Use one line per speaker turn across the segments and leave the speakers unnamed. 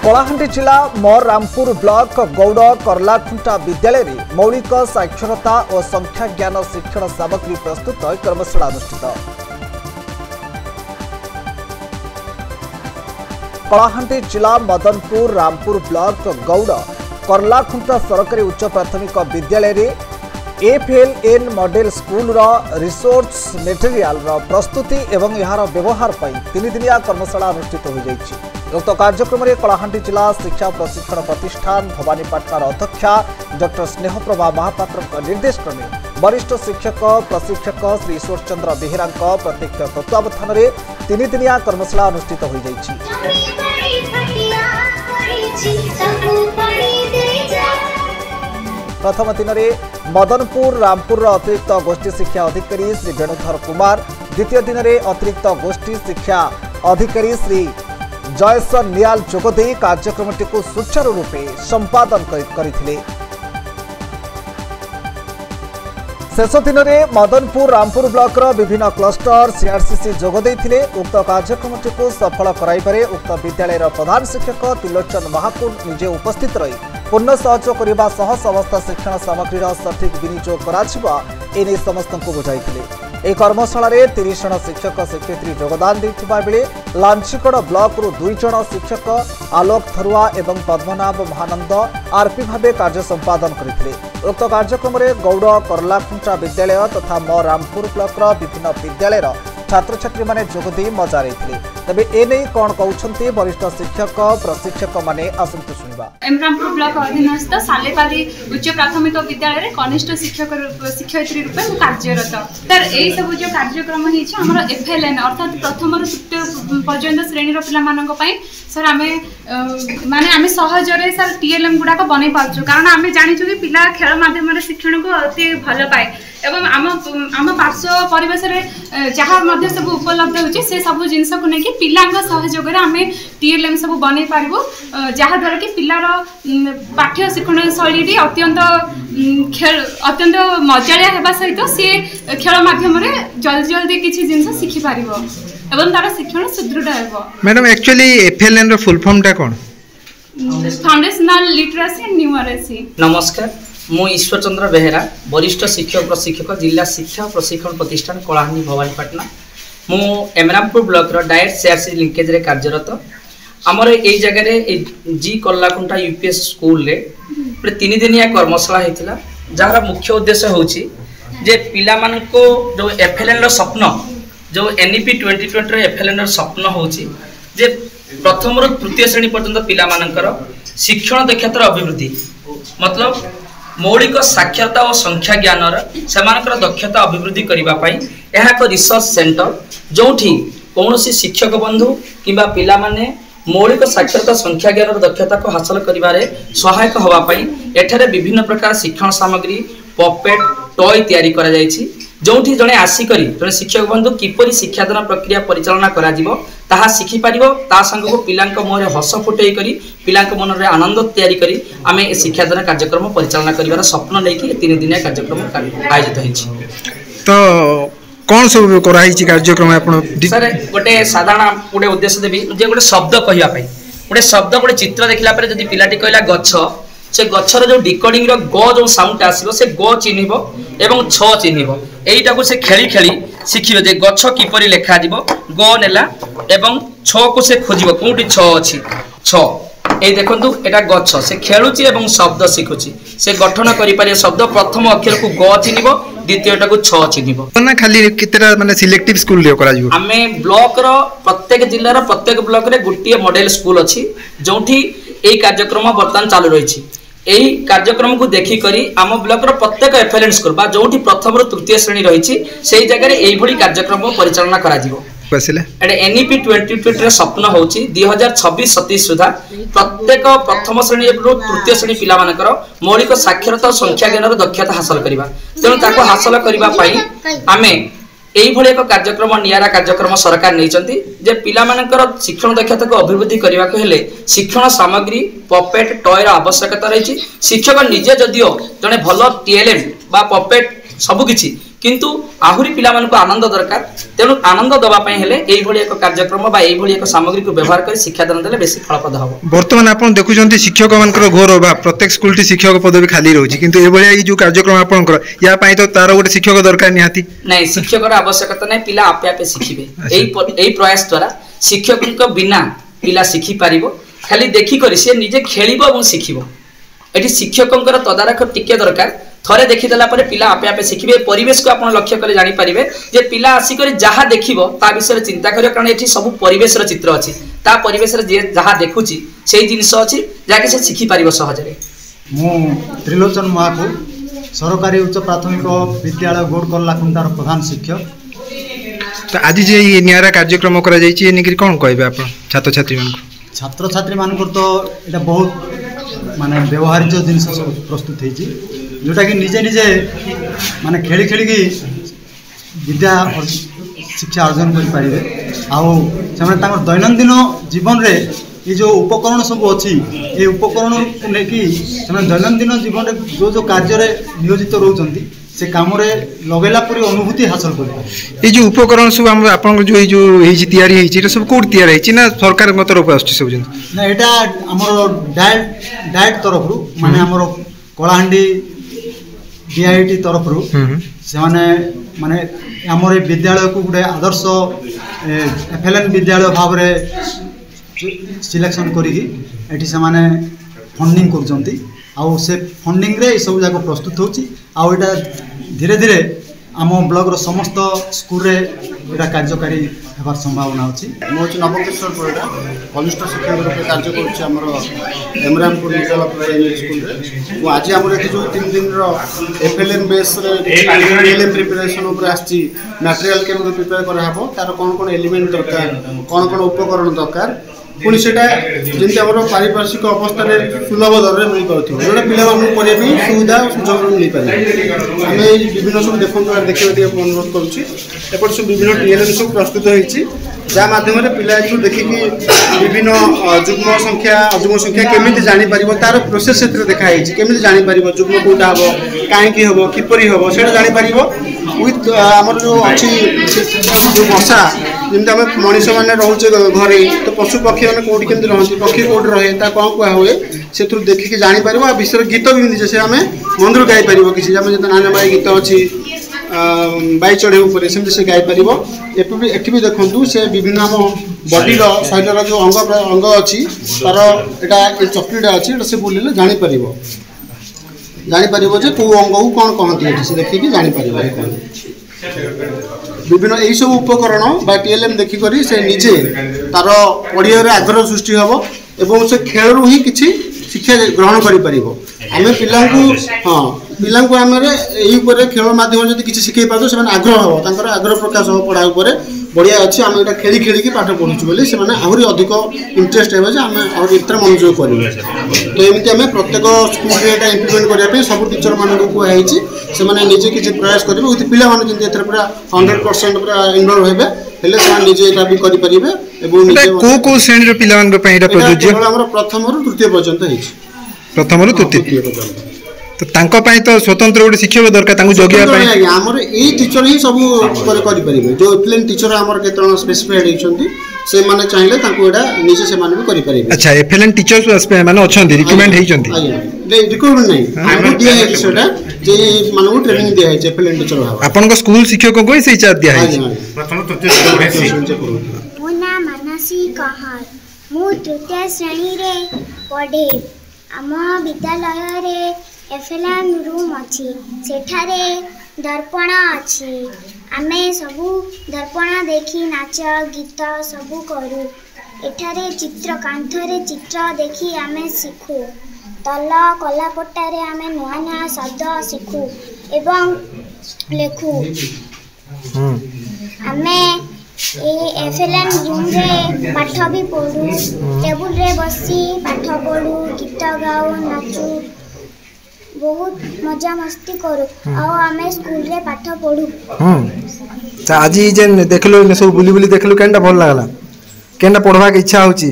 कलाहांडी जिला मोर रामपुर ब्लॉक गौड़ करलाखुंटा विद्यालय में मौलिक साक्षरता और संख्या ज्ञान शिक्षण सामग्री प्रस्तुत कर्मशाला अनुष्ठित। कलाहांडी जिला मदनपुर रामपुर ब्लॉक गौड़ करलाखुंटा सरकारी उच्च प्राथमिक विद्यालय में FLN model school resource material प्रस्तुति एवं यार व्यवहार पर 3 दिनिया कर्मशाला अनुष्ठित हो जाइछि। उक्त कार्यक्रम में कलाहांडी जिला शिक्षा प्रशिक्षण प्रतिष्ठान भवानीपाटनार अध्यक्षा डॉक्टर स्नेहप्रभा महापात्र निर्देश क्रमे वरिष्ठ शिक्षक प्रशिक्षक श्री ईश्वर चंद्र बेहेरा प्रत्यक्ष तत्वावधान में 3 दिनिया कर्मशाला अनुष्ठित हो जाइछि। प्रथम दिन में मदनपुर रामपुर अतिरिक्त गोष्ठी शिक्षा अधिकारी श्री वेणुधर कुमार, द्वितीय दिन में अतिरिक्त गोष्ठी शिक्षा अधिकारी श्री जयस नियाल जोगदे कार्यक्रमटी को सुचारू रूपे संपादन करथिले। शेष दिन में मदनपुर रामपुर ब्लॉक विभिन्न क्लस्टर सीआरसीसी जोगदे उक्त कार्यक्रमटी को सफल कराइबारे उक्त विद्यालय प्रधान शिक्षक त्रिलोचन महाकुंड निजे उपस्थित रही पूर्ण सहयोग करने सह समस्त शिक्षण सामग्री सठिक विनियोग कर समस्त को बुझाई। यह कर्मशाला 30 जन शिक्षक शिक्षयित्री योगदान देथिबा बेले लांछीगढ़ ब्लॉक रु 2 जन शिक्षक आलोक थरुआ एवं पद्मनाभ महानंद आरपी भावे कार्य संपादन करथिले। उक्त कार्यक्रम में गौड़ करलाखुंटा विद्यालय तथा म रामपुर ब्लॉक विभिन्न विद्यालय छात्र छात्री माने जोगदे मजा रही। तबे एने कौन कहउछन्ते वरिष्ठ शिक्षक प्रशिक्षक माने आसंतु सुनिबा।
रामपुर ब्लॉक अधीनस्थ सालेपाली उच्च प्राथमिक विद्यालय रे कनिष्ठ शिक्षक शिक्षयित्री रूपे कार्यरत। तर एई सब जो कार्यक्रम हिछ हमर एफएलएन अर्थात प्रथम रु तृतीय पर्यंत श्रेणी रो पिला मानक पई सर आमे माने आमे सहज रे सर टीएलएम गुडा को बनै पाछु कारण आमे जानिछु कि पिला खेल माध्यम रे शिक्षण को अति भल पाए एवं आम पार्श्व परिवेश रे जहाँ मध्य सब उपलब्ध होची से सब जिनस को नेकी पिलांग सहयोग रे आमे टीएलएम सब बनै पारिबो जहाँ द्वारा कि पिलार पाठ्य शिक्षण शैली अत्यंत मजालिया हेबा सहित सी खेल माध्यम रे जल्दी जल्दी किछि जिनस शिखि पारिबो एवं तार शिक्षण सुदृढ़ हेबो।
मैडम एक्चुअली एफएलएन रो फुल फॉर्म टा कोन?
Foundational literacy and numeracy.
नमस्कार, मु ईश्वर चंद्र बेहेरा वरिष्ठ शिक्षक प्रशिक्षक जिला शिक्षा प्रशिक्षण प्रतिष्ठान कलाहांडी भवानीपाटना। मु एमरामपुर ब्लॉक रो डायरेक्ट सीआरसी लिंकेज रे कार्यरत। हमर एई जगह रे जी करलाखुंटा यूपीएस स्कूल रे 3 दिनिया कर्मशाला हेतिला जहार मुख्य उद्देश्य होची जे पिला मान को जो एफएलएन रो स्वप्न जो एनईपी 2020 रो एफएलएन रो स्वप्न होची जे प्रथम रो तृतीय श्रेणी पर्यंत पिला मानकर शिक्षण दक्षतार अभिवृद्धि मतलब मौलिक साक्षरता और संख्या ज्ञान सेमानकर दक्षता अभिवृद्धि करबा पई एहा को रिसर्च सेंटर जोठी कोनोसी शिक्षक बंधु किबा पिला माने मौलिक साक्षरता संख्या ज्ञान दक्षता को हासिल करिबारे सहायक होवा पई एठारे विभिन्न प्रकार शिक्षण सामग्री पपेट टॉय तैयारी करा जायछि जोठी जने आसी करी जने शिक्षक बंधु किपरि शिक्षादान प्रक्रिया परिचालना करा जिवो ताहा शिखि पारिबो ता संग को पिलांक मोहरे हस फुटई करी पिलांक मन रे आनंद तैयारी करी आमे शिक्षादान कार्यक्रम परिचालना करिवार स्वप्न लेकी 3 दिनिया कार्यक्रम आयोजित होइछि।
तो कौन सब कराई कार्यक्रम आपण
सर गोटे साधारण गोटे उद्देश्य देबी जे गोटे शब्द कहिया पई गोटे शब्द गोटे चित्र देखला परे जदी पिलाटी कहला गच्छ से गच्छर जो डिकोडिंग रो ग जो साउंड आसीबो से ग चिन्हिबो एवं छ चिन्हिबो एईटा को से खेली खेली सिखिबो जे गच्छ किपरि लेखा दिबो ग नेला एवं छ को से खोजिबो कोठी छ अछि छ ए देखंतु एटा गच्छ से खेलुची एवं शब्द सिखुची से गठन करि पारे शब्द प्रथम अक्षर को ग चिन्हिबो द्वितीयटा को छ चिन्हिबो
ना खाली कितरा माने सिलेक्टिव स्कूल रे करा जिवो
हमें ब्लॉक रो प्रत्येक जिल्ला रो प्रत्येक ब्लॉक रे गुटिए मॉडल स्कूल अछि जोठी एई कार्यक्रम वर्तमान चालू रहिछि। एही कार्यक्रम को देखि करी आम ब्लॉक रो प्रत्येक एफएलएन स्कूल बा जोठी प्रथम रो तृतीय श्रेणी रहिछि सेही जगह रे एई भली कार्यक्रम परिचालना करा जिवो। एडे एनईपी 2020 रे स्वप्न होछि 2026-27 सुधा प्रत्येक प्रथम श्रेणी रो तृतीय श्रेणी पिला मानकर मौलिक साक्षरता संख्या ज्ञान दक्षता हासिल करिबा तेनु ताको हासिल करिबा पई आमे एई भली एक कार्यक्रम नियारा कार्यक्रम सरकार नैचंती जे पिला मानकर शिक्षण दक्षता को अभिवृद्धि करबा को हेले शिक्षण सामग्री पपेट टॉय रो आवश्यकता रहिछि। शिक्षक निजे जदियो जने भलो टीएलएम बा पपेट सबकिछि किंतु आहुरी पिला मानक आनंद दरकार तेणु आनंद दबा पई हेले एई भली एक कार्यक्रम बा एई भली एक सामग्री को व्यवहार कर शिक्षादान देले बेसी फलप्रद हबो।
वर्तमान आपण देखुचंती शिक्षक मानकर घोर अभाव प्रत्येक स्कूल टी शिक्षक पदवी खाली रहउची किंतु ए भली जो कार्यक्रम आपनकर या पई तो तार गोटे शिक्षक दरकार निहाती
नहीं शिक्षक आवश्यकता नहीं पिला आपे आपे शिखिबे एई प्रयास द्वारा शिक्षक बिना पिला शिखि पारिबो खाली देखि करी से निजे खेलिबो और शिखिबो एठी शिक्षकंकर तदारख टिके दरकार थरे देखि देला परे पिला आपे आपे शिखिबे परिवेश को आपण लक्ष्य करे जानि परिबे जे पिला आसी करी जहा देखिबो ता विषय चिंता करियो कारण एठी सब परिवेश रो चित्र अछि ता परिवेश रे जे जहा देखुची सेही जिंस अछि जाके से शिखि पारिबो सहज रे।
मु त्रिलोचन महाकु सरकारी उच्च प्राथमिक विद्यालय गोडकल्लाकुंटार प्रधान शिक्षक।
तो आज जे नियारा कार्यक्रम करा जायछि ए निकरी कोन कहबे आपण छात्र छात्री मान
छात्र छात्री मान तो एटा बहुत माने व्यवहारिक जिनस प्रस्तुत होइछि जोटा कि निजे निजे माने खेली खेली की विद्या शिक्षा अर्जन कर पारे आउ दैनंदिन जीवन रे ये जो उपकरण सब अच्छी ये उपकरण को लेकिन दैनंदिन जीवन रे जो जो कार्य रे नियोजित रोचंती से काम रे लगेला पूरी अनुभूति हासिल कर
ये जो उपकरण सब हम आपन जो जो हेछि तयारी हेछि एटा सब कोड तयारी हेछि ना सरकार को तरफ आछि सब जन
ना एटा हमर डाइट तरफ रु माने हमर कलाहांडी डीआईटी तरफ रु से माने हमर विद्यालय को गुडे आदर्श एफएलएन विद्यालय भाव रे सिलेक्शन करी एठी से माने फंडिंग करजंती आउ से फंडिंग रे सब जाको प्रस्तुत होची आउ एटा धीरे धीरे आम ब्लॉक रो समस्त स्कूल रे एटा कार्यकारी हेबार संभावना अछि।
मो नवकेश्वर परिडा कनिष्ठ शिक्षक रूप कार्य करुछि हमर एमरामपुर मिडल प्राइमरी स्कूल रे मो आज हमर एथि जो 3 दिन रो एफएलएन बेस रे एलएम प्रिपरेशन ऊपर आछि मटेरियल केमो प्रिपेयर करा हबो तार कोन कोन एलिमेंट दरकार कोन कोन उपकरण दरकार पुणी से जमी पारिपार्श्विक अवस्था सुलभ दर में मिल पार्थिव जोटा पिला पढ़ाई सुविधा सुजोग मिल पारे आम विभिन्न सब देखते अनुरोध करुँच सब विभिन्न टीएलएम सब प्रस्तुत होती जहाँ मध्यम पिला देखिकी विभिन्न जुग्म संख्या अजुग्म संख्या केमी जापर तार प्रोसेस से देखाई केमी जापर जुग्म कौटा हम कहीं हम किपरि हम से जापर विथ आमर जो अच्छी जो बसा जमी आम मनीष मैंने रोचे घरे तो पशु पक्षी मैंने कौटी केमती रही पक्षी कौटी रहे कौन कह हुए से देखिए जापर आ विषय गीत भी जैसे आम मंदिर गाईपर किसी जो नाना बाई गीत अच्छी बाई चढ़े उपर सेमती से गाईपर एटी भी देखूँ से विभिन्न आम बडीर शरीर जो अंग अच्छी तार यहाँ चक्रीटा अच्छी से बुलिले जापर जे कौ अंग को कौन कहती से देखिए जापर विभिन्न यही सब उपकरण बा टीएलएम देखिक से निजे तार पढ़िया आग्रह सृष्टि हम एवं से खेल ही किसी शिक्षा ग्रहण करें आम पिला हाँ पिला आम यही खेल मध्यम जब किसी शिखे पार्थ से आग्रह हम आग्रह प्रकाश हम पढ़ा बढ़िया अच्छी आम यहाँ खेली खेलिकी पाठ पढ़ुचु बोली से आहरी अधिक इंटरेस्ट है आम आहरी इतना मनोयोग करेंगे तो एमती आम प्रत्येक स्कूल में इम्प्लीमेंट करने सब टीचर मानक कहुई से निजे किसी प्रयास करेंगे विथ पिला पूरा 100% पूरा इनवल्व हेबे हेले से निजे एटा भी करि परिबे एवं निजे
को श्रेणी रो पिलावन रो पई एटा प्रयोज्य
हमर प्रथम रु तृतीय पर्यंत हेछि
प्रथम रु तृतीय पर्यंत तो तांको पई तो स्वतंत्र गोटे शिक्षक दरकार तांको जगिया पई
हमर एई टीचर ही सब ऊपर करि परिबे जो एफएलएन टीचर हमर केतन स्पेसिफाइड हेछंती से माने चाहिले तांको एटा निजे से माने भी करि परिबे।
अच्छा एफएलएन टीचर्स माने अछंती रिकमेंड हेछंती
नै रिकमेंड नै हमर दिया है सेटा जे माने ट्रेनिंग दिया है एफएलएन टीचर भाव
आपन को स्कूल शिक्षक को से चार्ज दिया है
प्रथम तृतीय
मो नाम मानसी कहार मु तृतीय श्रेणी रे पढ़े आम विद्यालय रे एफएलएन रूम अच्छी सेठारे दर्पण अच्छी आमे सबू दर्पण देखी नाच गीत सबू करूँ एठारे चित्र कांथरे चित्र देखी आमे शिखु तल कलापटारे आमे नुआ नुआ शब्द शिखु एवं लेखु आमे एफएलएन रूम रे पाठ भी पढ़ू टेबुल रे बसी पाठ पढ़ू गीत गाऊ नाचू बहुत मजा मस्ती करू आम स्कूल रे पाठ पढ़ू।
आज जे देखलो ने सब बुली बुली देखलो केनटा भल लागला केनटा पढ़वा के इच्छा होची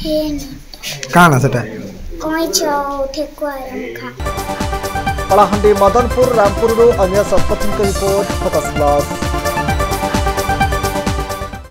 हे
काना सेटा
कईच ठेकुआ मुखा।
कलाहांडी मदनपुर रामपुर अन्य शतपथी रिपोर्ट फोकस प्लस।